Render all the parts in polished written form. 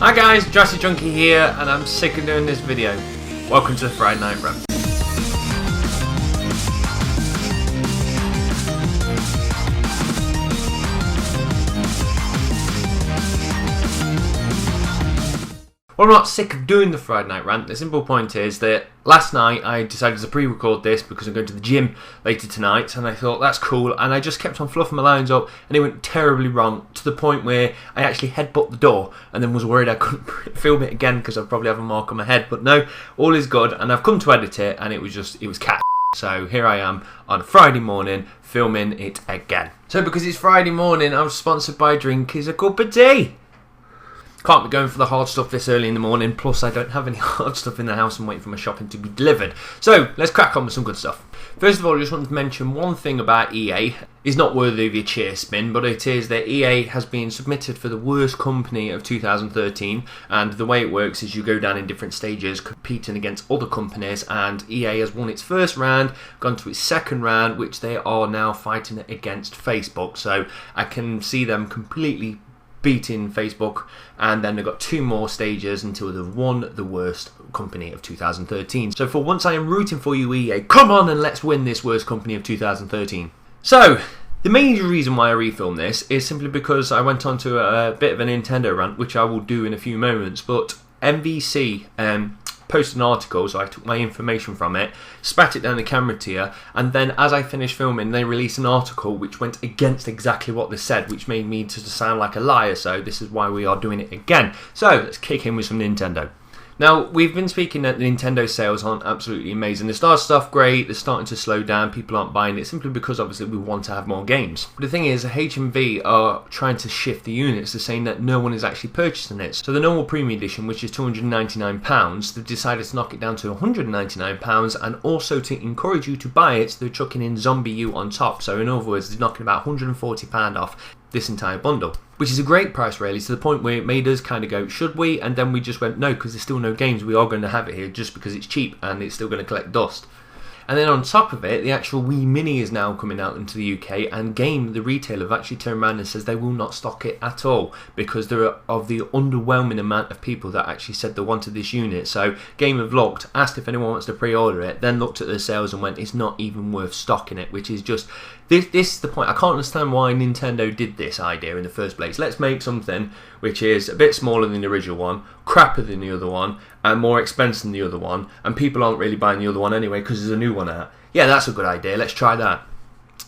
Hi guys, Jurassic Junkie here, and I'm sick of doing this video. Welcome to the Friday Night Rant. Well, I'm not sick of doing the Friday Night Rant. The simple point is that last night I decided to pre-record this because I'm going to the gym later tonight, and I thought that's cool, and I just kept on fluffing my lines up, and it went terribly wrong to the point where I actually headbutt the door and then was worried I couldn't film it again because I'd probably have a mark on my head. But no, all is good, and I've come to edit it, and it was cat. So here I am on a Friday morning filming it again. So because it's Friday morning, I was sponsored by Drink is a Cup of Tea. Can't be going for the hard stuff this early in the morning, plus I don't have any hard stuff in the house and waiting for my shopping to be delivered. So, let's crack on with some good stuff. First of all, I just wanted to mention one thing about EA. It's not worthy of your cheer spin, but it is that EA has been submitted for the worst company of 2013, and the way it works is you go down in different stages competing against other companies, and EA has won its first round, gone to its second round, which they are now fighting against Facebook. So, I can see them completely beating Facebook, and then they've got two more stages until they've won the worst company of 2013. So for once I am rooting for you, EA. Come on and let's win this worst company of 2013. So the major reason why I refilmed this is simply because I went on to a bit of a Nintendo rant, which I will do in a few moments, but MVC posted an article, so I took my information from it, spat it down the camera tier, and then as I finished filming, they released an article which went against exactly what they said, which made me to sound like a liar, so this is why we are doing it again. So, let's kick in with some Nintendo. Now, we've been speaking that the Nintendo sales aren't absolutely amazing. They start stuff great, they're starting to slow down, people aren't buying it simply because obviously we want to have more games. But the thing is, HMV are trying to shift the units. They're saying that no one is actually purchasing it. So the normal premium edition, which is £299, they've decided to knock it down to £199, and also to encourage you to buy it, they're chucking in Zombie U on top. So in other words, they're knocking about £140 off this entire bundle, which is a great price really, to the point where it made us kind of go, should we? And then we just went, no, because there's still no games, we are going to have it here just because it's cheap and it's still going to collect dust. And then on top of it, the actual Wii Mini is now coming out into the UK, and Game, the retailer, have actually turned around and says they will not stock it at all because there are of the underwhelming amount of people that actually said they wanted this unit. So Game have looked, asked if anyone wants to pre-order it, then looked at their sales and went, it's not even worth stocking it, which is just, this is the point. I can't understand why Nintendo did this idea in the first place. Let's make something which is a bit smaller than the original one, crappier than the other one, and more expensive than the other one, and people aren't really buying the other one anyway because there's a new one out. Yeah, that's a good idea, let's try that.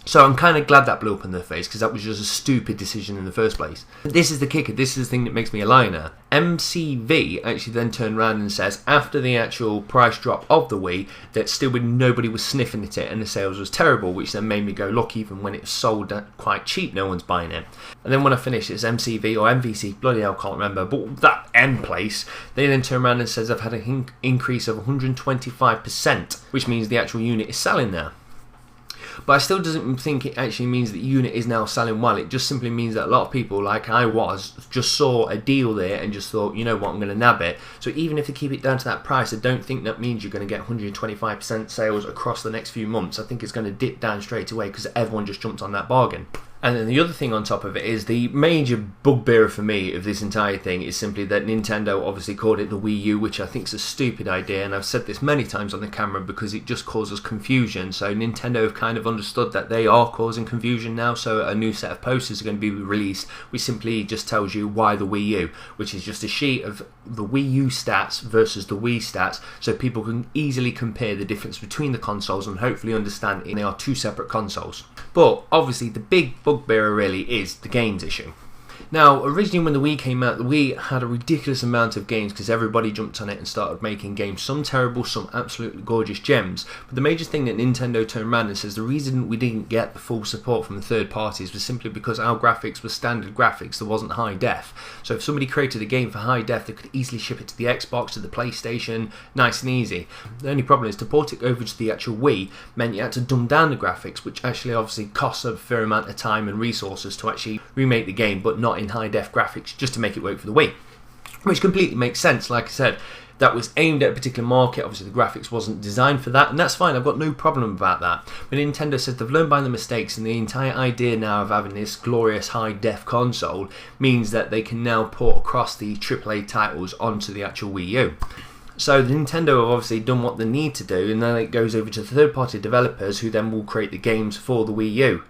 So I'm kind of glad that blew up in their face because that was just a stupid decision in the first place. This is the kicker, this is the thing that makes me a liar now. MCV actually then turned around and says after the actual price drop of the Wii that still nobody was sniffing at it and the sales was terrible, which then made me go, look, even when it's sold quite cheap no one's buying it. And then when I finished, it's MCV or MVC, bloody hell, can't remember, but that M place, they then turn around and says I've had an increase of 125%, which means the actual unit is selling now. But I still don't think it actually means that the unit is now selling well. It just simply means that a lot of people, like I was, just saw a deal there and just thought, you know what, I'm going to nab it. So even if they keep it down to that price, I don't think that means you're going to get 125% sales across the next few months. I think it's going to dip down straight away because everyone just jumped on that bargain. And then the other thing on top of it is the major bugbearer for me of this entire thing is simply that Nintendo obviously called it the Wii U, which I think is a stupid idea, and I've said this many times on the camera because it just causes confusion. So Nintendo have kind of understood that they are causing confusion now, so a new set of posters are going to be released which simply just tells you why the Wii U, which is just a sheet of the Wii U stats versus the Wii stats, so people can easily compare the difference between the consoles and hopefully understand they are two separate consoles. But obviously the big bugbearer really is the games issue. Now, originally when the Wii came out, the Wii had a ridiculous amount of games because everybody jumped on it and started making games. Some terrible, some absolutely gorgeous gems. But the major thing that Nintendo turned around and says the reason we didn't get the full support from the third parties was simply because our graphics were standard graphics. There wasn't high def. So if somebody created a game for high def, they could easily ship it to the Xbox, to the PlayStation, nice and easy. The only problem is to port it over to the actual Wii meant you had to dumb down the graphics, which actually obviously costs a fair amount of time and resources to actually remake the game, but not in high def graphics, just to make it work for the Wii, which completely makes sense. Like I said, that was aimed at a particular market. Obviously the graphics wasn't designed for that, and that's fine, I've got no problem about that. But Nintendo said they've learned by the mistakes, and the entire idea now of having this glorious high-def console means that they can now port across the AAA titles onto the actual Wii U. So the Nintendo have obviously done what they need to do, and then it goes over to the third-party developers who then will create the games for the Wii U.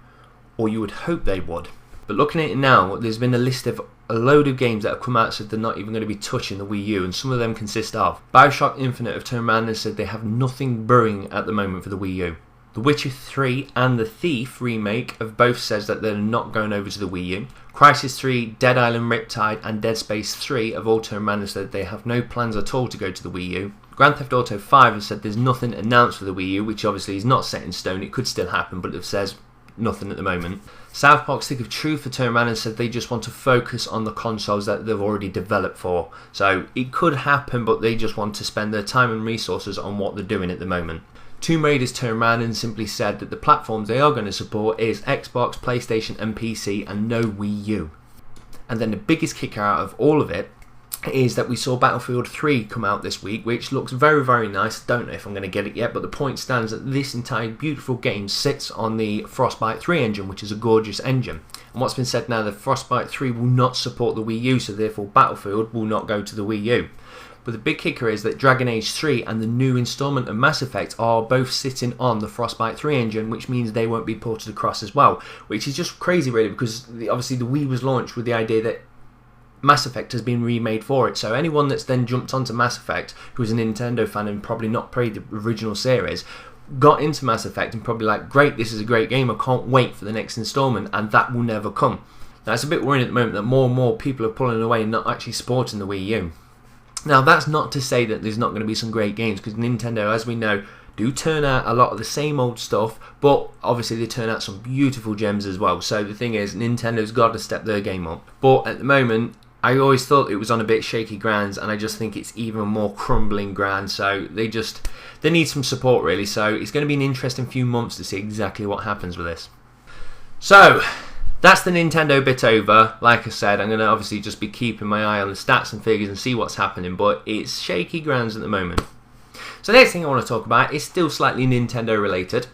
Or you would hope they would. But looking at it now, there's been a list of a load of games that have come out said they're not even going to be touching the Wii U, and some of them consist of BioShock Infinite have turned around and said they have nothing brewing at the moment for the Wii U. The Witcher 3 and The Thief remake have both said that they're not going over to the Wii U. Crysis 3, Dead Island Riptide and Dead Space 3 have all turned around and said they have no plans at all to go to the Wii U. Grand Theft Auto 5 has said there's nothing announced for the Wii U, which obviously is not set in stone, it could still happen, but it says nothing at the moment. South Park Stick of Truth have turned around and said they just want to focus on the consoles that they've already developed for. So it could happen, but they just want to spend their time and resources on what they're doing at the moment. Tomb Raider's turned around and simply said that the platforms they are going to support is Xbox, PlayStation and PC, and no Wii U. And then the biggest kicker out of all of it is that we saw Battlefield 3 come out this week, which looks very, very nice. Don't know if I'm going to get it yet, but the point stands that this entire beautiful game sits on the Frostbite 3 engine, which is a gorgeous engine. And what's been said now, the Frostbite 3 will not support the Wii U, so therefore Battlefield will not go to the Wii U. But the big kicker is that Dragon Age 3 and the new installment of Mass Effect are both sitting on the Frostbite 3 engine, which means they won't be ported across as well, which is just crazy really, because obviously the Wii was launched with the idea that Mass Effect has been remade for it, so anyone that's then jumped onto Mass Effect, who's a Nintendo fan and probably not played the original series, got into Mass Effect and probably like, great, this is a great game, I can't wait for the next installment, and that will never come. Now it's a bit worrying at the moment that more and more people are pulling away and not actually supporting the Wii U. Now that's not to say that there's not going to be some great games, because Nintendo, as we know, do turn out a lot of the same old stuff, but obviously they turn out some beautiful gems as well. So the thing is, Nintendo's got to step their game up. But at the moment, I always thought it was on a bit shaky grounds, and I just think it's even more crumbling ground. So they need some support really. So it's going to be an interesting few months to see exactly what happens with this. So that's the Nintendo bit over. Like I said, I'm going to obviously just be keeping my eye on the stats and figures and see what's happening, but it's shaky grounds at the moment. So the next thing I want to talk about is still slightly Nintendo related,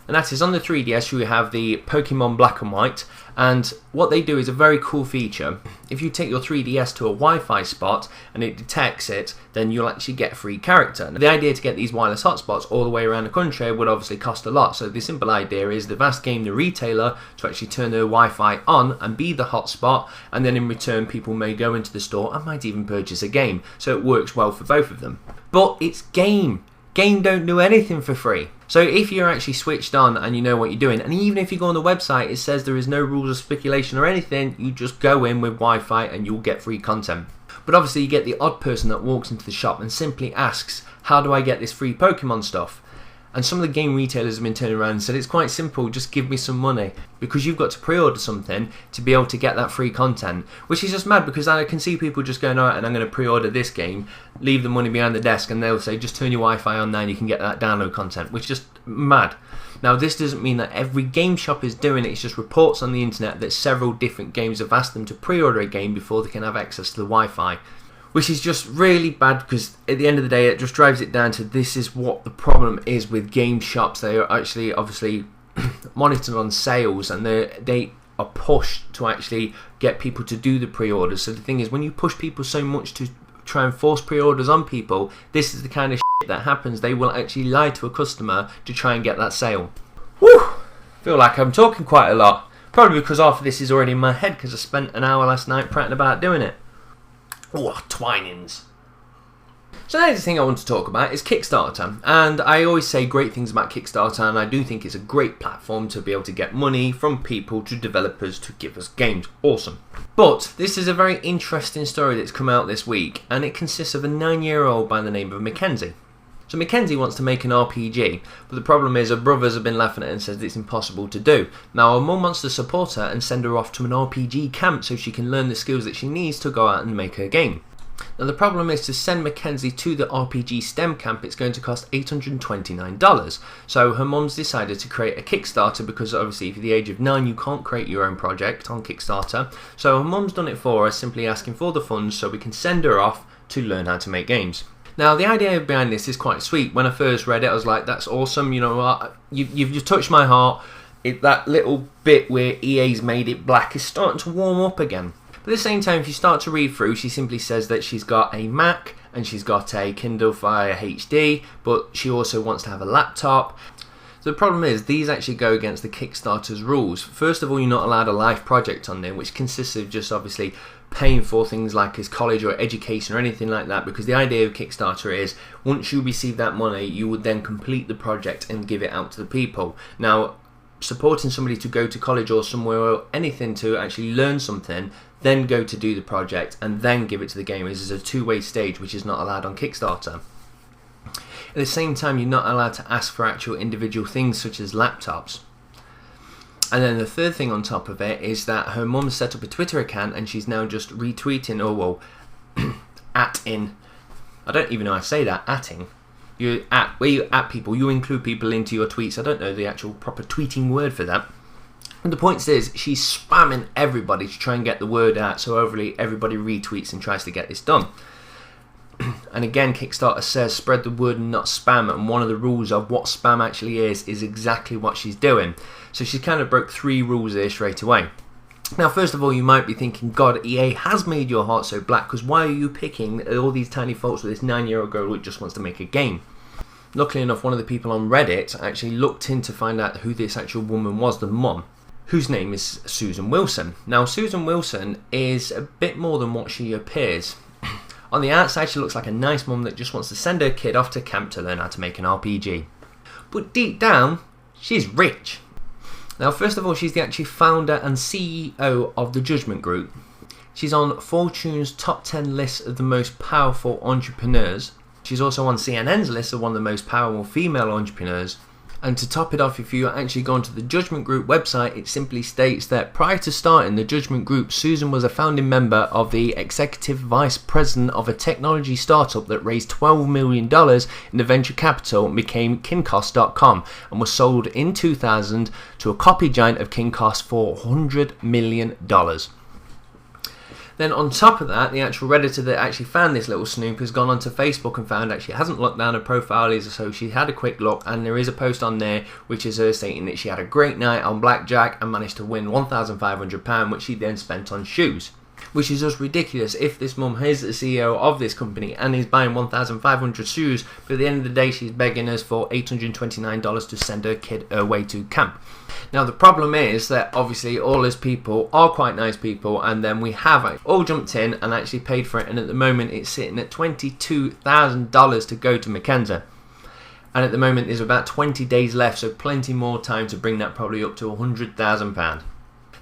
and that is on the 3DS we have the Pokemon Black and White, and what they do is a very cool feature. If you take your 3DS to a Wi-Fi spot and it detects it, then you'll actually get a free character. Now, the idea to get these wireless hotspots all the way around the country would obviously cost a lot, so the simple idea is they've asked the retailer to actually turn their Wi-Fi on and be the hotspot, and then in return people may go into the store and might even purchase a game, so it works well for both of them. But it's game. Game don't do anything for free. So if you're actually switched on and you know what you're doing, and even if you go on the website, it says there is no rules of speculation or anything, you just go in with Wi-Fi and you'll get free content. But obviously you get the odd person that walks into the shop and simply asks, how do I get this free Pokemon stuff? And some of the game retailers have been turning around and said, it's quite simple, just give me some money. Because you've got to pre-order something to be able to get that free content. Which is just mad, because I can see people just going, alright, and I'm going to pre-order this game, leave the money behind the desk, and they'll say, just turn your Wi-Fi on now and you can get that download content. Which is just mad. Now this doesn't mean that every game shop is doing it, it's just reports on the internet that several different games have asked them to pre-order a game before they can have access to the Wi-Fi. Which is just really bad, because at the end of the day it just drives it down to this is what the problem is with game shops. They are actually obviously monitored on sales, and they are pushed to actually get people to do the pre-orders. So the thing is, when you push people so much to try and force pre-orders on people, this is the kind of shit that happens. They will actually lie to a customer to try and get that sale. Whew! Feel like I'm talking quite a lot. Probably because half of this is already in my head, because I spent an hour last night prattling about doing it. Oh, twinings. So the next thing I want to talk about is Kickstarter, and I always say great things about Kickstarter, and I do think it's a great platform to be able to get money from people to developers to give us games. Awesome. But this is a very interesting story that's come out this week, and it consists of a 9-year-old by the name of Mackenzie. So Mackenzie wants to make an RPG, but the problem is her brothers have been laughing at it and says it's impossible to do. Now her mum wants to support her and send her off to an RPG camp so she can learn the skills that she needs to go out and make her game. Now the problem is, to send Mackenzie to the RPG STEM camp, it's going to cost $829. So her mum's decided to create a Kickstarter, because obviously if you're the age of 9 you can't create your own project on Kickstarter. So her mum's done it for her, simply asking for the funds so we can send her off to learn how to make games. Now, the idea behind this is quite sweet. When I first read it, I was like, that's awesome. You know what? You've just touched my heart. That little bit where EA's made it black is starting to warm up again. But at the same time, if you start to read through, she simply says that she's got a Mac and she's got a Kindle Fire HD, but she also wants to have a laptop. So the problem is, these actually go against the Kickstarter's rules. First of all, you're not allowed a life project on there, which consists of just obviously paying for things like his college or education or anything like that, because the idea of Kickstarter is once you receive that money, you would then complete the project and give it out to the people. Now, supporting somebody to go to college or somewhere or anything to actually learn something, then go to do the project and then give it to the gamers is a two-way stage, which is not allowed on Kickstarter. At the same time, you're not allowed to ask for actual individual things such as laptops. And then the third thing on top of it is that her mum set up a Twitter account and she's now just retweeting, at-in. I don't even know how to say that, at-ing. Where you at people, you include people into your tweets. I don't know the actual proper tweeting word for that. And the point is, she's spamming everybody to try and get the word out, so overly everybody retweets and tries to get this done. And again, Kickstarter says spread the word and not spam, and one of the rules of what spam actually is exactly what she's doing. So she's kind of broke 3 rules there straight away. Now, first of all, you might be thinking, God, EA has made your heart so black, because why are you picking all these tiny faults with this 9-year-old girl who just wants to make a game? Luckily enough, one of the people on Reddit actually looked in to find out who this actual woman was, the mum, whose name is Susan Wilson. Now, Susan Wilson is a bit more than what she appears. On the outside, she looks like a nice mum that just wants to send her kid off to camp to learn how to make an RPG. But deep down, she's rich. Now, first of all, she's the actual founder and CEO of the Judgment Group. She's on Fortune's top 10 list of the most powerful entrepreneurs. She's also on CNN's list of one of the most powerful female entrepreneurs. And to top it off, if you actually go onto the Judgment Group website, it simply states that prior to starting the Judgment Group, Susan was a founding member of the executive vice president of a technology startup that raised $12 million in the venture capital and became Kinkoss.com and was sold in 2000 to a copy giant of Kinkoss for $100 million. Then on top of that, the actual Redditor that actually found this little snoop has gone onto Facebook and found actually hasn't looked down her profile, so she had a quick look, and there is a post on there which is her stating that she had a great night on blackjack and managed to win £1,500, which she then spent on shoes. Which is just ridiculous if this mum is the CEO of this company and is buying 1,500 shoes, but at the end of the day she's begging us for $829 to send her kid away to camp. Now the problem is that obviously all these people are quite nice people, and then we have all jumped in and actually paid for it, and at the moment it's sitting at $22,000 to go to Mackenzie. And at the moment there's about 20 days left, so plenty more time to bring that probably up to £100,000.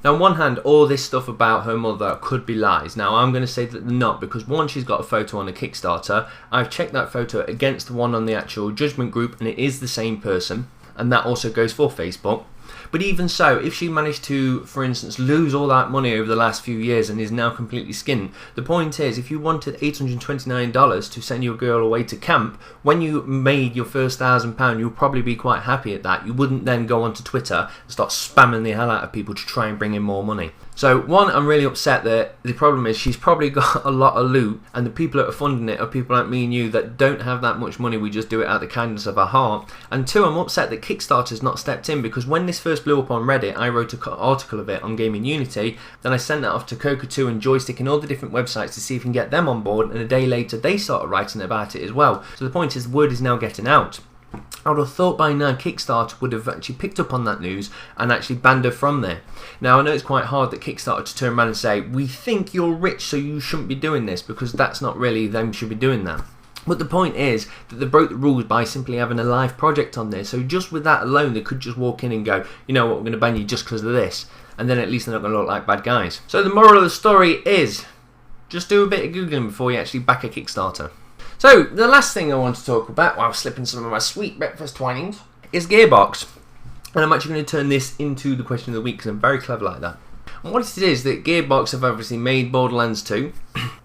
Now, on one hand, all this stuff about her mother could be lies. Now, I'm going to say that they're not, because one, she's got a photo on the Kickstarter. I've checked that photo against the one on the actual Judgment Group, and it is the same person, and that also goes for Facebook. But even so, if she managed to, for instance, lose all that money over the last few years and is now completely skinned, the point is, if you wanted $829 to send your girl away to camp, when you made your first £1,000, you'll probably be quite happy at that. You wouldn't then go onto Twitter and start spamming the hell out of people to try and bring in more money. So, one, I'm really upset that the problem is she's probably got a lot of loot, and the people that are funding it are people like me and you that don't have that much money. We just do it out of the kindness of our heart. And two, I'm upset that Kickstarter's not stepped in, because when this first blew up on Reddit, I wrote an article of it on Gaming Unity, then I sent that off to Coca2 and Joystick and all the different websites to see if we can get them on board, and a day later they started writing about it as well. So the point is, the word is now getting out. I would have thought by now Kickstarter would have actually picked up on that news and actually banned her from there. Now, I know it's quite hard that Kickstarter to turn around and say, we think you're rich so you shouldn't be doing this, because that's not really them should be doing that. But the point is that they broke the rules by simply having a live project on there. So just with that alone, they could just walk in and go, you know what, we're going to ban you just because of this. And then at least they're not going to look like bad guys. So the moral of the story is, just do a bit of Googling before you actually back a Kickstarter. So, the last thing I want to talk about, while slipping some of my sweet breakfast twinings, is Gearbox. And I'm actually going to turn this into the question of the week, because I'm very clever like that. And what it is that Gearbox have obviously made Borderlands 2,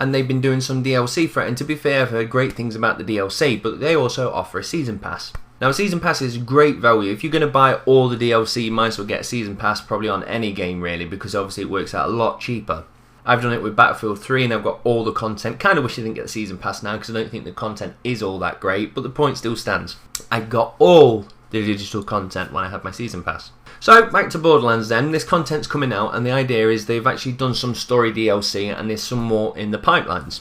and they've been doing some DLC for it. And to be fair, I've heard great things about the DLC, but they also offer a Season Pass. Now, a Season Pass is great value. If you're going to buy all the DLC, you might as well get a Season Pass probably on any game, really, because obviously it works out a lot cheaper. I've done it with Battlefield 3 and I've got all the content. Kind of wish I didn't get the season pass now because I don't think the content is all that great, but the point still stands. I got all the digital content when I had my season pass. So back to Borderlands then. This content's coming out and the idea is they've actually done some story DLC and there's some more in the pipelines.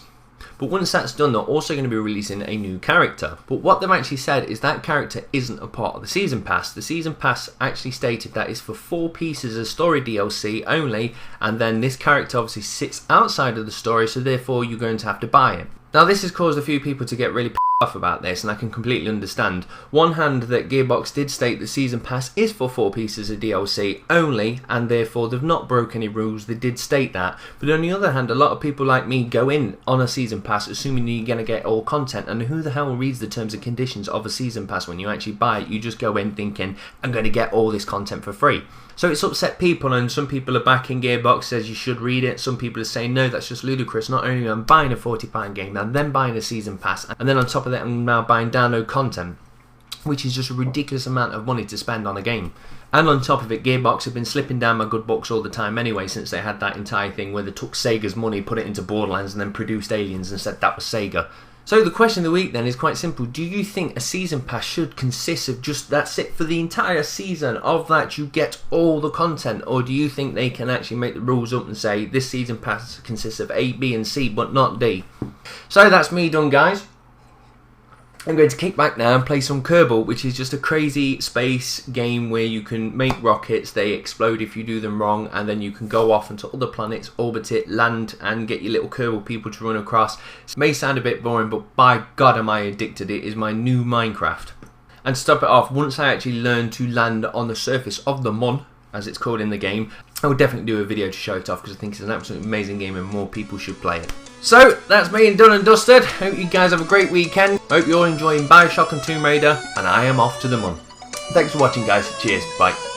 But once that's done, they're also going to be releasing a new character. But what they've actually said is that character isn't a part of the Season Pass. The Season Pass actually stated that it's for 4 pieces of story DLC only, and then this character obviously sits outside of the story, so therefore you're going to have to buy it. Now this has caused a few people to get really pissed off about this, and I can completely understand. One hand that Gearbox did state the Season Pass is for 4 pieces of DLC only, and therefore they've not broke any rules, they did state that. But on the other hand, a lot of people like me go in on a Season Pass assuming you're going to get all content, and who the hell reads the terms and conditions of a Season Pass when you actually buy it? You just go in thinking, I'm going to get all this content for free. So it's upset people, and some people are backing Gearbox, says you should read it. Some people are saying, no, that's just ludicrous. Not only am I buying a £40 game, I'm then buying a Season Pass, and then on top of that I'm now buying download content, which is just a ridiculous amount of money to spend on a game. And on top of it, Gearbox have been slipping down my good books all the time anyway, since they had that entire thing where they took Sega's money, put it into Borderlands, and then produced Aliens and said that was Sega. So the question of the week then is quite simple. Do you think a season pass should consist of just that's it for the entire season, of that you get all the content, or do you think they can actually make the rules up and say this season pass consists of A, B and C but not D? So that's me done, guys. I'm going to kick back now and play some Kerbal, which is just a crazy space game where you can make rockets, they explode if you do them wrong, and then you can go off onto other planets, orbit it, land, and get your little Kerbal people to run across. It may sound a bit boring, but by God am I addicted. It is my new Minecraft. And to stop it off, once I actually learn to land on the surface of the Mon, as it's called in the game, I will definitely do a video to show it off because I think it's an absolutely amazing game and more people should play it. So, that's me done and dusted. Hope you guys have a great weekend. Hope you're all enjoying Bioshock and Tomb Raider, and I am off to the Mon. Thanks for watching, guys. Cheers. Bye.